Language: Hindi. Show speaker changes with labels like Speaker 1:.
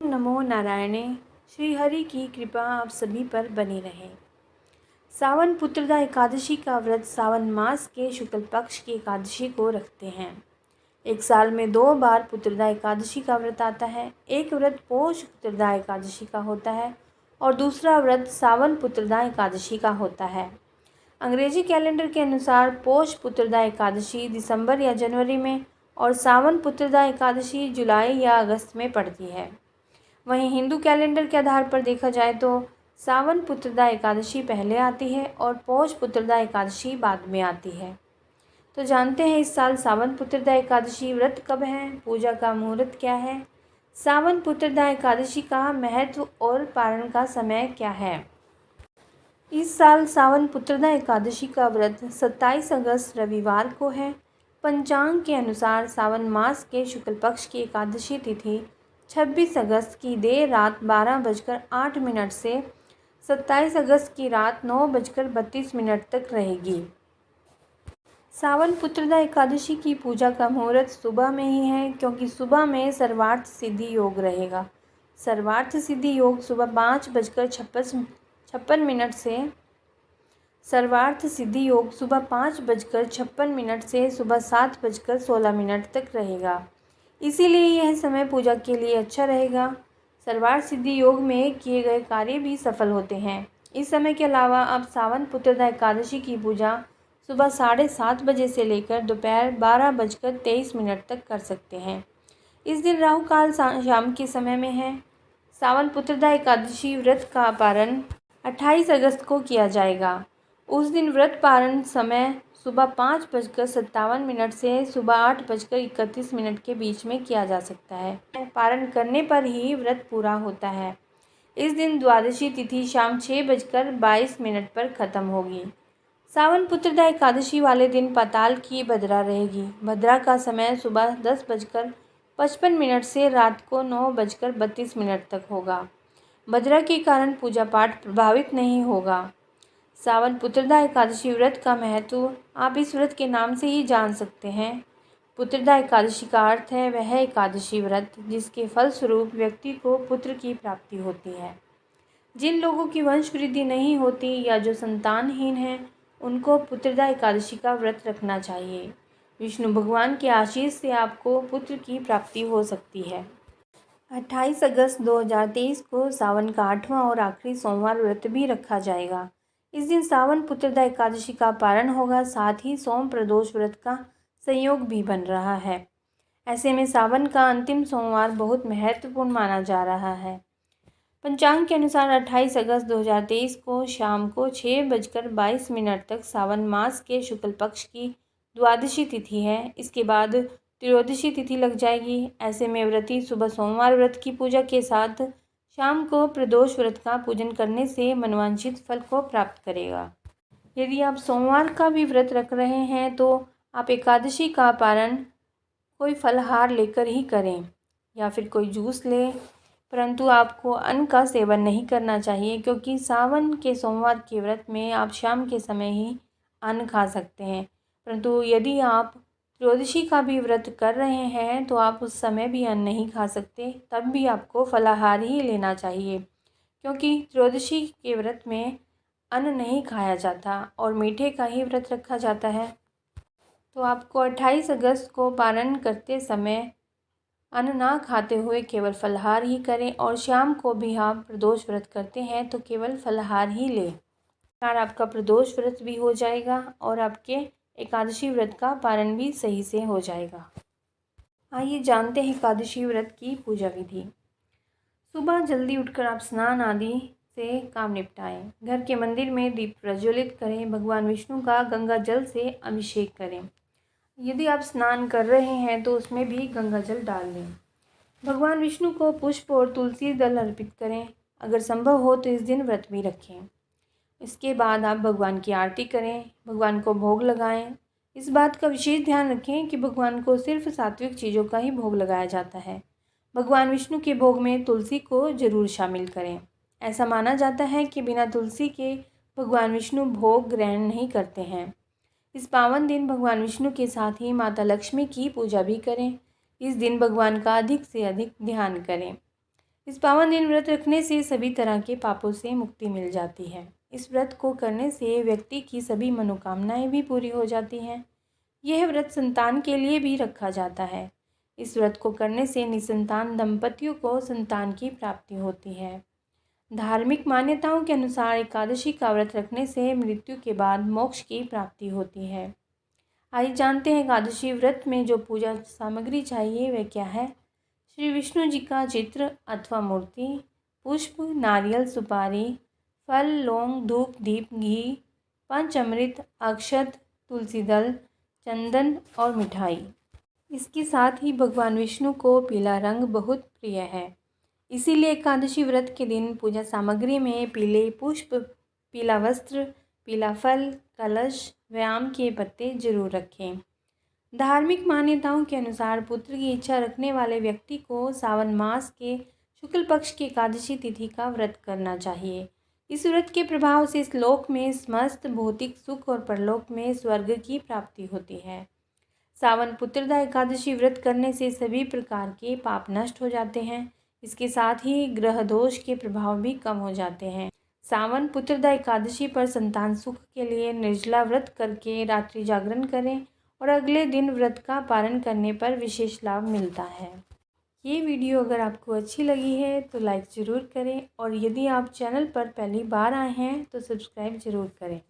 Speaker 1: नमो नारायणे। श्री हरि की कृपा आप सभी पर बनी रहे। सावन पुत्रदा एकादशी का व्रत सावन मास के शुक्ल पक्ष की एकादशी को रखते हैं। एक साल में 2 बार पुत्रदा एकादशी का व्रत आता है। एक व्रत पोष पुत्रदा एकादशी का होता है और दूसरा व्रत सावन पुत्रदा एकादशी का होता है। अंग्रेजी कैलेंडर के अनुसार पोष पुत्रदा एकादशी दिसंबर या जनवरी में और सावन पुत्रदा एकादशी जुलाई या अगस्त में पड़ती है। वहीं हिंदू कैलेंडर के आधार पर देखा जाए तो सावन पुत्रदा एकादशी पहले आती है और पौष पुत्रदा एकादशी बाद में आती है। तो जानते हैं इस साल सावन पुत्रदा एकादशी व्रत कब है, पूजा का मुहूर्त क्या है, सावन पुत्रदा एकादशी का महत्व और पारण का समय क्या है। इस साल सावन पुत्रदा एकादशी का व्रत 27 अगस्त रविवार को है। पंचांग के अनुसार सावन मास के शुक्ल पक्ष की एकादशी तिथि 26 अगस्त की देर रात 12:08 से 27 अगस्त की रात 9:32 तक रहेगी। सावन पुत्रदा एकादशी की पूजा का मुहूर्त सुबह में ही है, क्योंकि सुबह में सर्वार्थ सिद्धि योग रहेगा। सर्वार्थ सिद्धि योग सुबह 5:56 से सर्वार्थ सिद्धि योग सुबह 5:56 से सुबह 7:16 तक रहेगा। इसीलिए यह समय पूजा के लिए अच्छा रहेगा। सर्वार्थ सिद्धि योग में किए गए कार्य भी सफल होते हैं। इस समय के अलावा आप सावन पुत्रदा एकादशी की पूजा सुबह 7:30 बजे से लेकर दोपहर 12:23 तक कर सकते हैं। इस दिन राहु काल शाम के समय में है। सावन पुत्रदा एकादशी व्रत का पारण 28 अगस्त को किया जाएगा। उस दिन व्रत पारण समय सुबह 5:57 से सुबह 8:31 के बीच में किया जा सकता है। पारण करने पर ही व्रत पूरा होता है। इस दिन द्वादशी तिथि शाम 6:22 पर खत्म होगी। सावन पुत्रदा एकादशी वाले दिन पाताल की भद्रा रहेगी। भद्रा का समय सुबह 10:55 से रात को 9:32 तक होगा। भद्रा के कारण पूजा पाठ प्रभावित नहीं होगा। सावन पुत्रदा एकादशी व्रत का महत्व आप इस व्रत के नाम से ही जान सकते हैं। पुत्रदा एकादशी का अर्थ है वह एकादशी व्रत जिसके फलस्वरूप व्यक्ति को पुत्र की प्राप्ति होती है। जिन लोगों की वंश वृद्धि नहीं होती या जो संतानहीन हैं, उनको पुत्रदा एकादशी का व्रत रखना चाहिए। विष्णु भगवान के आशीष से आपको पुत्र की प्राप्ति हो सकती है। 28 अगस्त 2023 को सावन का 8वां और आखिरी सोमवार व्रत भी रखा जाएगा। इस दिन सावन पुत्रदा एकादशी का पारण होगा, साथ ही सोम प्रदोष व्रत का संयोग भी बन रहा है। ऐसे में सावन का अंतिम सोमवार बहुत महत्वपूर्ण माना जा रहा है। पंचांग के अनुसार 28 अगस्त 2023 को शाम को 6:22 तक सावन मास के शुक्ल पक्ष की द्वादशी तिथि है। इसके बाद त्रयोदशी तिथि लग जाएगी। ऐसे में व्रती सुबह सोमवार व्रत की पूजा के साथ शाम को प्रदोष व्रत का पूजन करने से मनवांछित फल को प्राप्त करेगा। यदि आप सोमवार का भी व्रत रख रहे हैं तो आप एकादशी का पारण कोई फलहार लेकर ही करें या फिर कोई जूस लें, परंतु आपको अन्न का सेवन नहीं करना चाहिए, क्योंकि सावन के सोमवार के व्रत में आप शाम के समय ही अन्न खा सकते हैं। परंतु यदि आप त्रयोदशी का भी व्रत कर रहे हैं तो आप उस समय भी अन्न नहीं खा सकते, तब भी आपको फलाहार ही लेना चाहिए, क्योंकि त्रयोदशी के व्रत में अन्न नहीं खाया जाता और मीठे का ही व्रत रखा जाता है। तो आपको 28 अगस्त को पारण करते समय अन्न ना खाते हुए केवल फलाहार ही करें और शाम को भी आप प्रदोष व्रत करते हैं तो केवल फलाहार ही लें। आपका प्रदोष व्रत भी हो जाएगा और आपके एकादशी व्रत का पारण भी सही से हो जाएगा। आइए जानते हैं एकादशी व्रत की पूजा विधि। सुबह जल्दी उठकर आप स्नान आदि से काम निपटाएं। घर के मंदिर में दीप प्रज्वलित करें। भगवान विष्णु का गंगा जल से अभिषेक करें। यदि आप स्नान कर रहे हैं तो उसमें भी गंगा जल डाल लें। भगवान विष्णु को पुष्प और तुलसी दल अर्पित करें। अगर संभव हो तो इस दिन व्रत भी रखें। इसके बाद आप भगवान की आरती करें, भगवान को भोग लगाएं। इस बात का विशेष ध्यान रखें कि भगवान को सिर्फ सात्विक चीज़ों का ही भोग लगाया जाता है। भगवान विष्णु के भोग में तुलसी को जरूर शामिल करें। ऐसा माना जाता है कि बिना तुलसी के भगवान विष्णु भोग ग्रहण नहीं करते हैं। इस पावन दिन भगवान विष्णु के साथ ही माता लक्ष्मी की पूजा भी करें। इस दिन भगवान का अधिक से अधिक ध्यान करें। इस पावन दिन व्रत रखने से सभी तरह के पापों से मुक्ति मिल जाती है। इस व्रत को करने से व्यक्ति की सभी मनोकामनाएं भी पूरी हो जाती हैं। यह व्रत संतान के लिए भी रखा जाता है। इस व्रत को करने से निसंतान दंपतियों को संतान की प्राप्ति होती है। धार्मिक मान्यताओं के अनुसार एकादशी का व्रत रखने से मृत्यु के बाद मोक्ष की प्राप्ति होती है। आइए जानते हैं एकादशी व्रत में जो पूजा सामग्री चाहिए वह क्या है। श्री विष्णु जी का चित्र अथवा मूर्ति, पुष्प, नारियल, सुपारी, फल, लौंग, धूप, दीप, घी, पंचामृत, अक्षत, तुलसी दल, चंदन और मिठाई। इसके साथ ही भगवान विष्णु को पीला रंग बहुत प्रिय है, इसीलिए एकादशी व्रत के दिन पूजा सामग्री में पीले पुष्प, पीला वस्त्र, पीला फल, कलश व आम के पत्ते जरूर रखें। धार्मिक मान्यताओं के अनुसार पुत्र की इच्छा रखने वाले व्यक्ति को सावन मास के शुक्ल पक्ष की एकादशी तिथि का व्रत करना चाहिए। इस व्रत के प्रभाव से इस लोक में समस्त भौतिक सुख और परलोक में स्वर्ग की प्राप्ति होती है। सावन पुत्रदा एकादशी व्रत करने से सभी प्रकार के पाप नष्ट हो जाते हैं। इसके साथ ही ग्रह दोष के प्रभाव भी कम हो जाते हैं। सावन पुत्रदा एकादशी पर संतान सुख के लिए निर्जला व्रत करके रात्रि जागरण करें और अगले दिन व्रत का पालन करने पर विशेष लाभ मिलता है। ये वीडियो अगर आपको अच्छी लगी है तो लाइक ज़रूर करें और यदि आप चैनल पर पहली बार आए हैं तो सब्सक्राइब ज़रूर करें।